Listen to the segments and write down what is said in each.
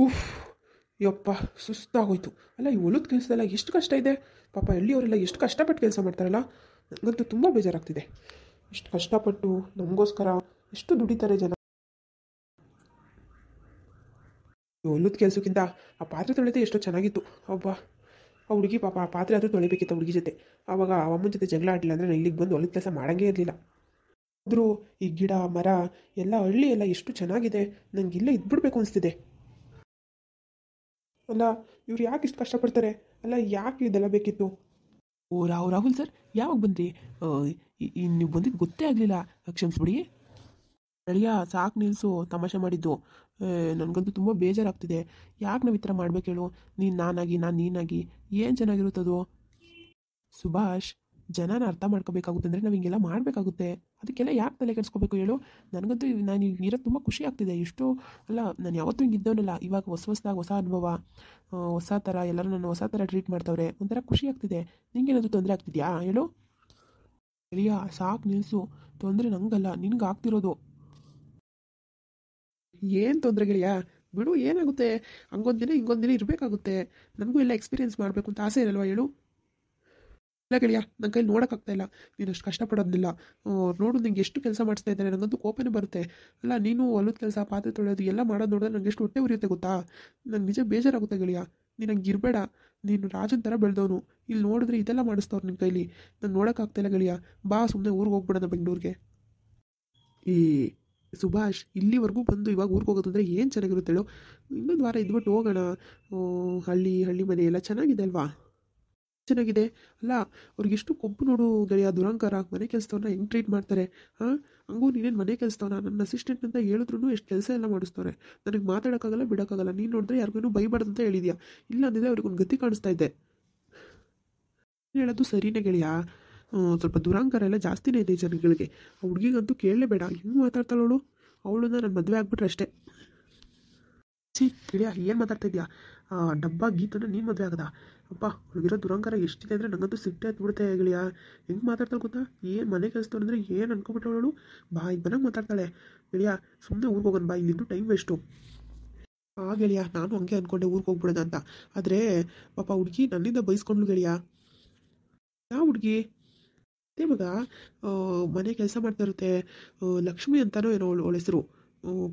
ಉಫ್. ಯಪ್ಪ, ಸುಸ್ತಾಗೋಯ್ತು. ಅಲ್ಲ, ಈ ಹೊಲದ ಕೆಲಸದಲ್ಲ ಎಷ್ಟು ಕಷ್ಟ ಇದೆ. ಪಾಪ ಹಳ್ಳಿಯವರೆಲ್ಲ ಎಷ್ಟು ಕಷ್ಟಪಟ್ಟು ಕೆಲಸ ಮಾಡ್ತಾರಲ್ಲ. ನನಗಂತೂ ತುಂಬ ಬೇಜಾರಾಗ್ತಿದೆ. ಎಷ್ಟು ಕಷ್ಟಪಟ್ಟು ನಮಗೋಸ್ಕರ ಎಷ್ಟು ದುಡಿತಾರೆ ಜನ. ಈ ಹೊಲದ ಕೆಲಸಕ್ಕಿಂತ ಆ ಪಾತ್ರೆ ತೊಳೆದೇ ಎಷ್ಟೋ ಚೆನ್ನಾಗಿತ್ತು. ಒಬ್ಬ ಆ ಹುಡುಗಿ ಪಾಪ ಆ ಪಾತ್ರೆ ಆದರೂ ತೊಳಿಬೇಕಿತ್ತು ಹುಡುಗಿ ಜೊತೆ. ಆವಾಗ ಆ ಅಮ್ಮನ ಜೊತೆ ಜಗಳ ಆಡಲಿಲ್ಲ ಅಂದರೆ ನಾನು ಇಲ್ಲಿಗೆ ಬಂದು ಹೊಲದ ಕೆಲಸ ಮಾಡೋಂಗೇ ಇರಲಿಲ್ಲ. ಆದರೂ ಈ ಗಿಡ ಮರ ಎಲ್ಲ ಹಳ್ಳಿ ಎಲ್ಲ ಎಷ್ಟು ಚೆನ್ನಾಗಿದೆ. ನನಗೆ ಇಲ್ಲೇ ಇದ್ಬಿಡ್ಬೇಕು ಅನಿಸ್ತಿದೆ. ಅಲ್ಲ, ಇವ್ರು ಯಾಕೆ ಇಷ್ಟು ಕಷ್ಟಪಡ್ತಾರೆ? ಅಲ್ಲ, ಯಾಕೆ ಇದೆಲ್ಲ ಬೇಕಿತ್ತು? ಓ ರಾಹುಲ್ ಸರ್, ಯಾವಾಗ ಬಂದ್ರಿ? ನೀವು ಬಂದಿದ್ದು ಗೊತ್ತೇ ಆಗಲಿಲ್ಲ. ಕ್ಷಮಿಸ್ಬಿಡಿ. ಅಳಿಯ, ಸಾಕು ನಿಲ್ಲಿಸು ತಮಾಷೆ ಮಾಡಿದ್ದು. ನನಗಂತೂ ತುಂಬ ಬೇಜಾರಾಗ್ತಿದೆ. ಯಾಕೆ ನಾವು ಈ ಥರ ಮಾಡ್ಬೇಕು ಹೇಳು? ನೀನು ನಾನಾಗಿ ನಾನು ನೀನಾಗಿ ಏನು ಚೆನ್ನಾಗಿರುತ್ತದು? ಸುಭಾಷ್, ಜನನ ಅರ್ಥ ಮಾಡ್ಕೋಬೇಕಾಗುತ್ತೆ ಅಂದರೆ ನಾವು ಹಿಂಗೆಲ್ಲ ಮಾಡಬೇಕಾಗುತ್ತೆ. ಅದಕ್ಕೆಲ್ಲ ಯಾಕೆ ತಲೆ ಕೆಡಿಸ್ಕೋಬೇಕು ಹೇಳು? ನನಗಂತೂ ನಾನು ಈಗ ಇರೋದು ತುಂಬ ಖುಷಿ ಆಗ್ತಿದೆ. ಇಷ್ಟು ಅಲ್ಲ, ನಾನು ಯಾವತ್ತೂ ಹಿಂಗೆ ಇದ್ದವನಲ್ಲ. ಇವಾಗ ಹೊಸದಾಗಿ ಹೊಸ ಅನುಭವ, ಹೊಸ ಥರ ಎಲ್ಲರೂ ನನ್ನ ಹೊಸ ಥರ ಟ್ರೀಟ್ ಮಾಡ್ತಾವ್ರೆ. ಒಂಥರ ಖುಷಿ ಆಗ್ತಿದೆ. ನಿಂಗೇನಾದರೂ ತೊಂದರೆ ಆಗ್ತಿದೆಯಾ ಹೇಳು? ಎಳಿಯ, ಸಾಕು ನಿಲ್ಲಿಸು. ತೊಂದರೆ ನಂಗಲ್ಲ, ನಿನ್ಗೆ ಆಗ್ತಿರೋದು. ಏನು ತೊಂದರೆಗಳಿಯಾ? ಬಿಡು, ಏನಾಗುತ್ತೆ? ಹಂಗೊಂದು ದಿನ ಹಿಂಗೊಂದು ದಿನ ಇರಬೇಕಾಗುತ್ತೆ. ನನಗೂ ಎಲ್ಲ ಎಕ್ಸ್ಪೀರಿಯೆನ್ಸ್ ಮಾಡಬೇಕು ಅಂತ ಆಸೆ ಇರಲ್ವಾ ಹೇಳು? ಇಲ್ಲ ಗೆಳೆಯ, ನನ್ನ ಕೈಲಿ ನೋಡೋಕ್ಕಾಗ್ತಾ ಇಲ್ಲ. ನೀನು ಅಷ್ಟು ಕಷ್ಟಪಡೋದಿಲ್ಲ. ನೋಡು, ನಿಂಗೆ ಎಷ್ಟು ಕೆಲಸ ಮಾಡಿಸ್ತಾ ಇದ್ದಾರೆ. ನನಗಂತೂ ಕೋಪನೇ ಬರುತ್ತೆ. ಅಲ್ಲ, ನೀನು ಹೊಲದ ಕೆಲಸ, ಪಾತ್ರೆ ತೊಳೆಯೋದು ಎಲ್ಲ ಮಾಡೋದು ನೋಡಿದ್ರೆ ನನಗೆ ಎಷ್ಟು ಹೊಟ್ಟೆ ಉರಿಯುತ್ತೆ ಗೊತ್ತಾ? ನಂಗೆ ನಿಜ ಬೇಜಾರಾಗುತ್ತೆ ಗೆಳೆಯ. ನೀನು ಹಂಗೆ ಇರಬೇಡ. ನೀನು ರಾಜನ ಥರ ಬೆಳೆದವನು. ಇಲ್ಲಿ ನೋಡಿದ್ರೆ ಇದೆಲ್ಲ ಮಾಡಿಸ್ತವ್ರು ನಿನ್ನ ಕೈಲಿ. ನಂಗೆ ನೋಡೋಕ್ಕಾಗ್ತಾಯಿಲ್ಲ ಗೆಳೆಯ. ಬಾ, ಸುಮ್ಮನೆ ಊರಿಗೆ ಹೋಗ್ಬಿಡೋಣ ಬೆಂಗಳೂರಿಗೆ. ಈ ಸುಭಾಷ್, ಇಲ್ಲಿವರೆಗೂ ಬಂದು ಇವಾಗ ಊರಿಗೆ ಹೋಗೋದಂದ್ರೆ ಏನು ಚೆನ್ನಾಗಿರುತ್ತೆ ಹೇಳು? ಇನ್ನೊಂದು ವಾರ ಇದ್ಬಿಟ್ಟು ಹೋಗೋಣ. ಹಳ್ಳಿ ಹಳ್ಳಿ ಮನೆ ಎಲ್ಲ ಚೆನ್ನಾಗಿದೆ ಅಲ್ವಾ? ಚೆನ್ನಾಗಿದೆ. ಅಲ್ಲ, ಅವ್ರಿಗೆಷ್ಟು ಕೊಬ್ಬು ನೋಡು ಗೆಳೆಯ, ದುರಂಕಾರ. ಮನೆ ಕೆಲಸದವ್ರನ್ನ ಹೆಂಗೆ ಟ್ರೀಟ್ ಮಾಡ್ತಾರೆ. ಹಾಂ, ಹಂಗೂ ನೀನೇನು ಮನೆ ಕೆಲಸದವನ? ನನ್ನ ಅಸಿಸ್ಟೆಂಟ್ ಅಂತ ಹೇಳಿದ್ರು ಎಷ್ಟು ಕೆಲಸ ಎಲ್ಲ ಮಾಡಿಸ್ತವ್ರೆ. ನನಗೆ ಮಾತಾಡೋಕ್ಕಾಗಲ್ಲ, ಬಿಡೋಕ್ಕಾಗಲ್ಲ. ನೀನು ನೋಡಿದ್ರೆ ಯಾರಿಗೂ ಬೈಬಾರ್ದು ಅಂತ ಹೇಳಿದ್ಯಾ. ಇಲ್ಲ ಅಂದಿದ್ರೆ ಅವ್ರಿಗೊಂದು ಗತಿ ಕಾಣಿಸ್ತಾ ಇದ್ದೆ. ಹೇಳೋದು ಸರಿನೇ ಗೆಳೆಯ. ಸ್ವಲ್ಪ ದುರಂಕಾರ ಎಲ್ಲ ಜಾಸ್ತಿನೇ ಇದೆ ಜನಗಳಿಗೆ. ಆ ಹುಡುಗಿಗಂತೂ ಕೇಳಲೇಬೇಡ. ಹೆಂಗೆ ಮಾತಾಡ್ತಾಳವಳು. ಅವಳನ್ನ ನಾನು ಮದುವೆ ಆಗ್ಬಿಟ್ರೆ ಅಷ್ಟೇ. ಸಿ ಗೆಳೆಯ, ಏನು ಮಾತಾಡ್ತಾ ಇದೆಯಾ? ಡಬ್ಬ ಗೀತನ ನೀನು ಮದುವೆ ಆಗದ? ಅಪ್ಪ, ಹುಡುಗಿರೋ ದುರಂಕಾರ ಎಷ್ಟಿದೆ ಅಂದರೆ ನನಗಂತೂ ಸಿಟ್ಟೆ ಹತ್ಬಿಡುತ್ತೆ ಗೆಳೆಯ. ಹೆಂಗೆ ಮಾತಾಡ್ತಾಳೆ ಗೊತ್ತಾ? ಏನು ಮನೆ ಕೆಲಸದವ್ರು ಅಂದರೆ ಏನು ಅನ್ಕೊಬಿಟ್ಟವಳು. ಬಾಯಿ ಬನಂಗೆ ಮಾತಾಡ್ತಾಳೆ ಗೆಳೆಯ. ಸುಮ್ಮನೆ ಊರಿಗೆ ಹೋಗೋಣ ಬಾ, ಇಲ್ಲಿಂದು ಟೈಮ್ ವೇಸ್ಟು. ಆ ಗೆಳೆಯ, ನಾನು ಹಂಗೆ ಅಂದ್ಕೊಂಡೆ ಊರಿಗೆ ಹೋಗ್ಬಿಡೋಣ ಅಂತ. ಆದರೆ ಪಾಪ ಹುಡುಗಿ ನನ್ನಿಂದ ಬೈಸ್ಕೊಂಡ್ಲು ಗೆಳೆಯ. ಯಾವ ಹುಡುಗಿ? ಅದೇ ಮಗ, ಮನೆ ಕೆಲಸ ಮಾಡ್ತಾ ಇರುತ್ತೆ. ಲಕ್ಷ್ಮಿ ಅಂತಾನೋ ಏನೋ ಅವಳ ಹೆಸರು.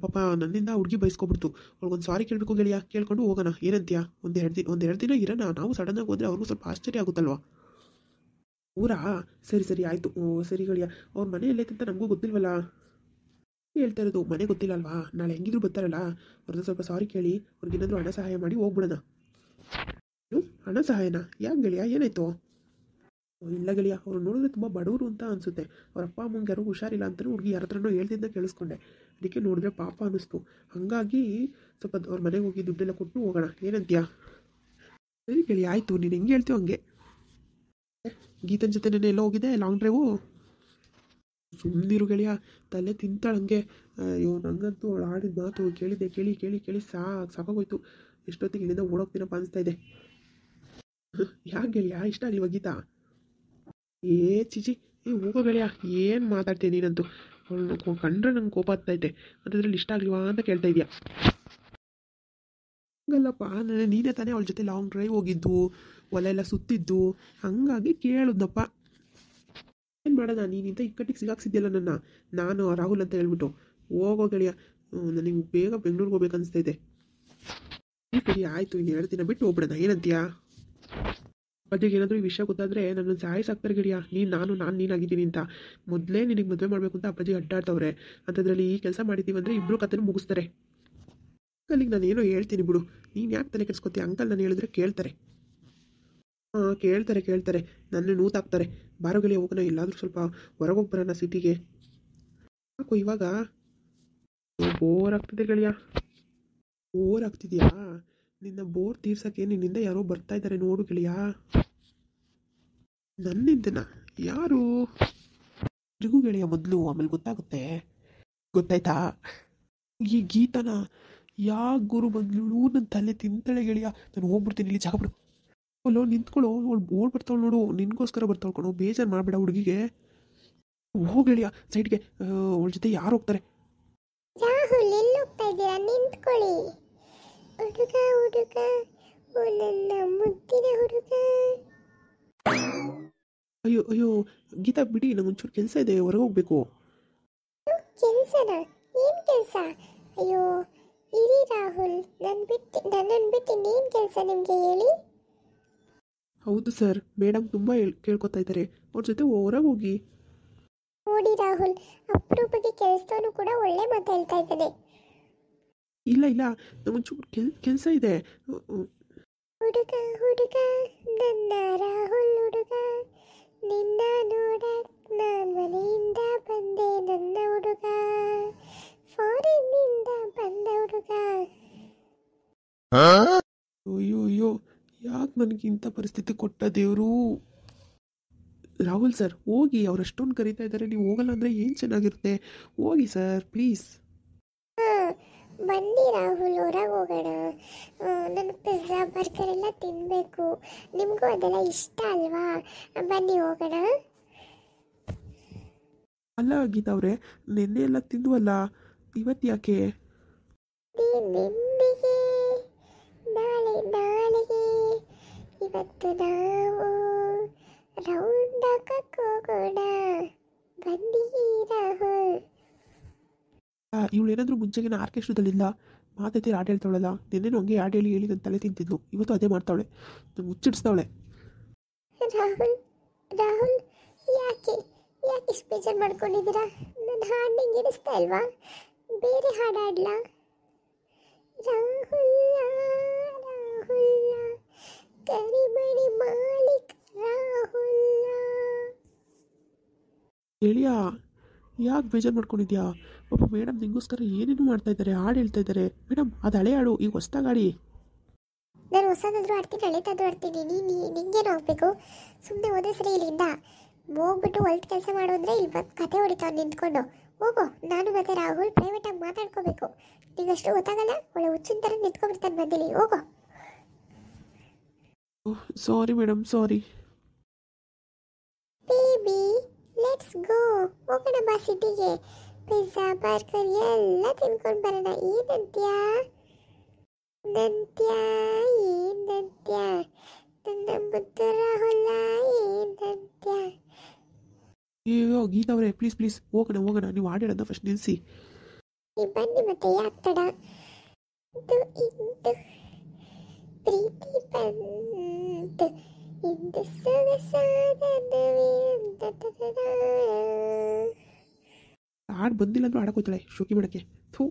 ಪಾಪ ನನ್ನಿಂದ ಹುಡುಗಿ ಬೈಸ್ಕೊಬಿಡ್ತು. ಅವ್ಳಿಗೊಂದು ಸಾರಿ ಕೇಳಬೇಕು ಗೆಳೆಯ. ಕೇಳ್ಕೊಂಡು ಹೋಗೋಣ, ಏನಂತೀಯ? ಒಂದೆರಡು ದಿನ ಇರೋಣ. ನಾವು ಸಡನ್ನಾಗಿ ಹೋದರೆ ಅವ್ರಿಗೂ ಸ್ವಲ್ಪ ಆಶ್ಚರ್ಯ ಆಗುತ್ತಲ್ವಾ? ಊರಾ? ಸರಿ ಸರಿ, ಆಯಿತು. ಸರಿ ಗೆಳೆಯ. ಅವ್ರ ಮನೆ ಎಲ್ಲೈತಂತ ನಮಗೂ ಗೊತ್ತಿಲ್ವಲ್ಲ. ಹೇಳ್ತಾ ಇರೋದು ಮನೆ ಗೊತ್ತಿಲ್ಲ ಅಲ್ವಾ? ನಾಳೆ ಹೆಂಗಿದ್ರು ಬರ್ತಾರಲ್ಲ, ಅವ್ರನ್ನ ಸ್ವಲ್ಪ ಸಾರಿ ಕೇಳಿ ಅವ್ರಿಗೇನಾದರೂ ಹಣ ಸಹಾಯ ಮಾಡಿ ಹೋಗ್ಬಿಡೋಣ. ಹಣ ಸಹಾಯನಾ? ಯಾಕೆ ಗೆಳೆಯ, ಏನಾಯ್ತು? ಇಲ್ಲ ಗೆಳೆಯ, ಅವ್ರು ನೋಡಿದ್ರೆ ತುಂಬ ಬಡವರು ಅಂತ ಅನಿಸುತ್ತೆ. ಅವ್ರ ಅಪ್ಪ ಅಮ್ಮಂಗೆ ಯಾರೋ ಹುಷಾರಿಲ್ಲ ಅಂತಲೂ ಹುಡುಗಿ ಯಾರ ಹತ್ರನೋ ಹೇಳ್ತಿದ್ದ ಕೇಳಿಸ್ಕೊಂಡೆ. ಅದಕ್ಕೆ ನೋಡಿದ್ರೆ ಪಾಪ ಅನ್ನಿಸ್ತು. ಹಾಗಾಗಿ ಸ್ವಲ್ಪ ಅವ್ರ ಮನೆಗೆ ಹೋಗಿ ದುಡ್ಡೆಲ್ಲ ಕೊಟ್ಟು ಹೋಗೋಣ, ಏನಂತೀಯ? ಸರಿ ಗೆಳೆಯ, ಆಯಿತು. ನೀನು ಹೆಂಗೆ ಹೇಳ್ತೀವಿ ಹಂಗೆ. ಗೀತನ ಜೊತೆ ನೆನೆ ಎಲ್ಲ ಹೋಗಿದೆ ಲಾಂಗ್ ಡ್ರೈವು? ಸುಮ್ಮನಿರು ಗೆಳೆಯ, ತಲೆ ತಿಂತಾಳಂಗೆ. ಅಯ್ಯೋ, ನನಗಂತೂ ಅವಳು ಆಡಿದ ಮಾತು ಕೇಳಿದ್ದೆ, ಕೇಳಿ ಕೇಳಿ ಕೇಳಿ ಸಾಕಾಗೋಯ್ತು. ಎಷ್ಟೊತ್ತಿಗೆ ಇಲ್ಲಿಂದ ಓಡೋಗ್ತೀನಪ್ಪ ಅನಿಸ್ತಾ ಇದೆ. ಯಾಕೆ ಗೆಳೆಯ, ಇಷ್ಟ ಆಗಿಲ್ವ ಗೀತಾ? ಚಿಚಿ, ಹೋಗೋ ಗೆಳೆಯ, ಏನು ಮಾತಾಡ್ತೀನಿ ನೀನಂತೂ. ಅವಳನ್ನ ಕಂಡ್ರೆ ನಂಗೆ ಕೋಪ ಆಗ್ತೈತೆ. ಅಂಥದ್ರಲ್ಲಿ ಇಷ್ಟ ಆಗ್ಲಿವಾ ಅಂತ ಕೇಳ್ತಾ ಇದೆಯಾ? ಹಂಗಲ್ಲಪ್ಪ, ನೀನೇ ತಾನೇ ಅವಳ ಜೊತೆ ಲಾಂಗ್ ಡ್ರೈವ್ ಹೋಗಿದ್ದು, ಹೊಲ ಎಲ್ಲ ಸುತ್ತಿದ್ದು. ಹಾಗಾಗಿ ಕೇಳಿದ್ನಪ್ಪ. ಏನು ಮಾಡೋಣ, ನೀನಿಂತ ಇಕ್ಕಟ್ಟಿಗೆ ಸಿಗಾಕ್ಸಿದ್ಯಲ್ಲ ನಾನು ರಾಹುಲ್ ಅಂತ ಹೇಳ್ಬಿಟ್ಟು. ಹೋಗೋ ಗೆಳೆಯ, ನನಗೆ ಬೇಗ ಬೆಂಗಳೂರಿಗೆ ಹೋಗ್ಬೇಕು ಅನಿಸ್ತಾ ಇದೆ. ಸರಿ ಆಯಿತು, ಇನ್ನು 2 ದಿನ ಬಿಟ್ಟು ಹೋಗ್ಬಿಡೋಣ, ಏನಂತೀಯಾ? ಅಪ್ಪಾಜಿಗೆ ಏನಾದರೂ ಈ ವಿಷಯ ಗೊತ್ತಾದರೆ ನನ್ನನ್ನು ಸಾಯಿಸಾಕ್ತಾರೆ ಗೆಳೆಯ. ನಾನು ನೀನಾಗಿದ್ದೀನಿ ಅಂತ ಮೊದಲೇ ನಿನಗೆ ಮದುವೆ ಮಾಡಬೇಕು ಅಂತ ಅಪ್ಪಾಜಿ ಅಡ್ಡಾಡ್ತವ್ರೆ. ಅಂಥದ್ರಲ್ಲಿ ಈ ಕೆಲಸ ಮಾಡಿದ್ದೀವಿ ಅಂದರೆ ಇಬ್ಬರು ಕಥೆನೂ ಮುಗಿಸ್ತಾರೆ. ಅಂಕಲಿಗೆ ನಾನು ಏನೋ ಹೇಳ್ತೀನಿ ಬಿಡು, ನೀನು ಯಾಕೆ ತಲೆ ಕೆಡಿಸ್ಕೊತೀಯ? ಅಂಕಲ್ ನಾನು ಹೇಳಿದ್ರೆ ಕೇಳ್ತಾರೆ. ಹಾಂ, ಕೇಳ್ತಾರೆ. ನನ್ನ ನೂತಾಕ್ತಾರೆ. ಬಾರೋ ಗೆಳೆಯ, ಹೋಗೋಣ. ಎಲ್ಲಾದರೂ ಸ್ವಲ್ಪ ಹೊರಗೆ ಹೋಗಿ ಬರೋಣ ಸಿಟಿಗೆ. ಯಾಕೋ ಇವಾಗ ಬೋರ್ ಆಗ್ತಿದೆ ಗೆಳೆಯ. ಬೋರ್ ಆಗ್ತಿದೆಯಾ? ನಿನ್ನ ಬೋರ್ ತೀರ್ಸೋಕ್ಕೆ ನಿನ್ನಿಂದ ಯಾರೋ ಬರ್ತಾ ಇದ್ದಾರೆ ನೋಡು ಗೆಳೆಯ. ನನ್ನಿಂದನ? ಯಾರು? ನಿಗೂ ಗೆಳೆಯ ಮೊದಲು, ಆಮೇಲೆ ಗೊತ್ತಾಗುತ್ತೆ. ಗೊತ್ತಾಯ್ತಾ? ಈ ಗೀತನ ಯಾ ಗುರು ಬಂದ್ಲು? ನನ್ನ ತಲೆ ತಿಂತಾಳೆ ಗೆಳೆಯ. ನಾನು ಹೋಗ್ಬಿಡ್ತೀನಿ, ಇಲ್ಲಿ ಜಾಗ ಬಿಡು. ಅಲ್ಲೋ ನಿಂತ್ಕೊಳ್ಳೋ, ಅವಳು ಬೋರ್ಡ್ ಬರ್ತಾವಳು ನೋಡು. ನಿನ್ಗೋಸ್ಕರ ಬರ್ತಾಳ್ಕೊಳೋ, ಬೇಜಾರು ಮಾಡಬೇಡ ಹುಡುಗಿಗೆ. ಹೋಗಿ ಗೆಳೆಯ ಸೈಡ್ಗೆ. ಅವಳ ಜೊತೆ ಯಾರು ಹೋಗ್ತಾರೆ? ರಾಹುಲ್, ಎಲ್ಲಿ ಹೋಗ್ತಾ ಇದ್ದೀರಾ? ನಿಂತ್ಕೊಳ್ಳಿ. ಹುಡುಗ ಹುಡುಗ ಓ ನನ್ನ ಮುದ್ದಿನ ಹುಡುಗ. ಅಯ್ಯೋ ಅಯ್ಯೋ ಗೀತಾ ಬಿಡಿ, ನಂಗೊಂಚೂರು ಕೆಲಸ ಇದೆ, ಹೊರಗೆ ಹೋಗ್ಬೇಕು. ಕೆಲ್ಸನ? ಏನ್ ಕೆಲ್ಸ? ಅಯ್ಯೋ ಇರಿ ರಾಹುಲ್, ನನ್ನನ್ನು ಬಿಟ್ಟು ಇನ್ನೇನು ಕೆಲಸ ನಿಮಗೆ ಹೇಳಿ? ಹೌದು ಸರ್, ಮೇಡಮ್ ತುಂಬ ಕೇಳ್ಕೊತಾ ಇದ್ದಾರೆ, ಅವ್ರ ಜೊತೆ ಹೊರಗೆ ಹೋಗಿ. ನೋಡಿ ರಾಹುಲ್, ಅಪರೂಪಕ್ಕೆ ಕೆಲಸದವನು ಕೂಡ ಒಳ್ಳೆ ಮಾತು ಹೇಳ್ತಾ ಇದ್ದಾನೆ. ಇಲ್ಲ ಇಲ್ಲ, ನಂಗೊಂಚೂರು ಕೆಲಸ ಇದೆ. ಹುಡುಗ ಹುಡುಗ ನನ್ನ ರಾಹುಲ್ ಹುಡುಗ, ನಿನ್ನ ನೋಡಕ್ ನಾನ್ ಮನೆಯಿಂದ ಬಂದೆ ನನ್ನ ಹುಡುಗ, ಫಾರಿನ್ನಿಂದ ಬಂದ ಹುಡುಗ. ಅಯ್ಯೋ ಅಯ್ಯೋ, ಯಾಕೆ ನನಗೆ ಇಂಥ ಪರಿಸ್ಥಿತಿ ಕೊಟ್ಟ ದೇವರು. ರಾಹುಲ್ ಸರ್ ಹೋಗಿ, ಅವ್ರು ಅಷ್ಟೊಂದು ಕರೀತಾ ಇದ್ದಾರೆ, ನೀವು ಹೋಗಲ್ಲ ಅಂದರೆ ಏನು ಚೆನ್ನಾಗಿರುತ್ತೆ. ಹೋಗಿ ಸರ್ ಪ್ಲೀಸ್. ಬನ್ನಿ ರಾಹುಲ್, ಹೊರಗೆ ಹೋಗೋಣ. ನನಗೆ ಪಿಜ್ಜಾ ಬರ್ಗರ್ ಎಲ್ಲ ತಿನ್ನಬೇಕು, ನಿಮಗೂ ಅದೆಲ್ಲ ಇಷ್ಟ ಅಲ್ವಾ? ಬನ್ನಿ ಹೋಗೋಣ. ಅಲ್ಲ ಗೀತಾ ಅವರೇ, ನಿನ್ನೆ ಎಲ್ಲ ತಿಂದುವಲ್ಲ, ಇವತ್ತು ಯಾಕೆ? ನಿನ್ನೆಗೆ ನಾಳೆ ನಾಳೆಗೆ ಇವತ್ತು ನಾವು ರೌಂಡ್ ಹಾಕಕ್ಕೆ ಹೋಗೋಣ. ಬನ್ನಿ ರಾಹುಲ್. ಇವಳು ಏನಾದರೂ ಮುಂಚೆಗಿನ ಆರ್ಕೆಸ್ಟ್ರಾದಲ್ಲಿಲ್ಲ, ಮಾತೈತಿ ಹಾಡು ಹೇಳ್ತಾವಳಲ್ಲ. ನಿನ್ನೆನೂ ಹಂಗೆ ಹಾಡು ಹೇಳಿ ಹೇಳಿ ನನ್ನ ತಲೆ ತಿಂತಿದ್ಲು, ಇವತ್ತು ಅದೇ ಮಾಡ್ತಾವಳೆ, ನಾನು ಮುಚ್ಚಿಡಿಸ್ತಾವಳೆ. ರಾಹುಲ್ ರಾಹುಲ್, ಯಾಕೆ ಯಾಕೆ ಇಷ್ಟು ಬೇಜಾರು ಮಾಡ್ಕೊಂಡಿದ್ದೀರಾ? ನನ್ನ ಹಾಡು ನಿಂಗೆ ಇಡಿಸ್ತಾ ಇಲ್ವಾ? ಬೇರೆ ಹಾಡು ಹಾಡ್ಲಾ? ರಾಹುಲ್ಲ ರಾಹುಲ್ಲ ಕರಿಮಣಿ ಮಾಲೀಕ್ ರಾಹುಲ್ಲ. ಹೇಳಿಯಾ, ಯಾಕೆ ಬೇಜಾರು ಮಾಡ್ಕೊಂಡಿದ್ಯಾ? ಪಾಪ ಮೇಡಮ್ ನಿಂಗೋಸ್ಕರ ಏನೇನು ಮಾಡ್ತಾ ಇದ್ದಾರೆ, ಹಾಡು ಹೇಳ್ತಾ ಇದ್ದಾರೆ. ಮೇಡಮ್ ಅದು ಹಳೆ ಹಾಡು, ಈಗ ಹೊಸ್ದಾಗಿ ಹಾಡಿ. ನಾನು ಹೊಸದಾದ್ರೂ ಆಡ್ತೀನಿ, ಹಳೆದಾದ್ರೂ ಆಡ್ತೀನಿ, ನಿಂಗೇನು ಹೋಗ್ಬೇಕು? ಸುಮ್ಮನೆ ಹೋದ್ರೆ ಸರಿ ಇಲ್ಲಿಂದ. ಹೋಗ್ಬಿಟ್ಟು ಹೊಲ್ತು ಕೆಲಸ ಮಾಡೋದ್ರೆ ಇಲ್ಲಿ ಬಂದು ಕತೆ ಹೊಡಿತಾವ ನಿಂತ್ಕೊಂಡು. ಹೋಗೋ, ನಾನು ಮತ್ತೆ ರಾಹುಲ್ ಪ್ರೈವೇಟಾಗಿ ಮಾತಾಡ್ಕೋಬೇಕು. ನಿಂಗಷ್ಟು ಗೊತ್ತಾಗಲ್ಲ, ಒಳ್ಳೆ ಹುಚ್ಚಿನ ಥರ ನಿಂತ್ಕೊಂಡ್ಬಿಡ್ತಾನೆ ಬಂದಿಲ್ಲಿ. ಹೋಗೋ. Sorry madam, sorry. Baby let's go, ಹೋಗೋಣ ಬಾ ಸಿಟಿಗೆ. ಪಿಜ್ಜಾ ಬರ್ಗರ್ ಎಲ್ಲ ತಿನ್ಕೊಂಡು ಬರೋಣ. ಏನಂತ್ಯ ನಂತ್ಯ, ಏನಂತ್ಯ ನನ್ನ ಮುದ್ದು ರಾಹುಲ, ಏನಂತ್ಯ? ಅಯ್ಯೋ ಗೀತಾ ಅವರೇ, ಪ್ಲೀಸ್ ಪ್ಲೀಸ್ ಹೋಗೋಣ ಹೋಗೋಣ, ನೀವು ಹಾಡಿಡೋದನ್ನ ಫಸ್ಟ್ ನಿಲ್ಲಿಸಿ. ಬನ್ನಿ ಮತ್ತೆ, ಯಾಕೆ ತಡ? ಇಂದು ಪ್ರೀತಿ ಬಂತು, ಇಂದು ಸೊಗಸಾದ ನವೆ ಅಂತ. ಹಾಡು ಬಂದಿಲ್ಲ ಅಂದ್ರೂ ಹಾಡಕ್ಕೆ ಹೋಗ್ತಾಳೆ ಶೋಕಿ ಮಾಡೋಕ್ಕೆ. ಥೂ.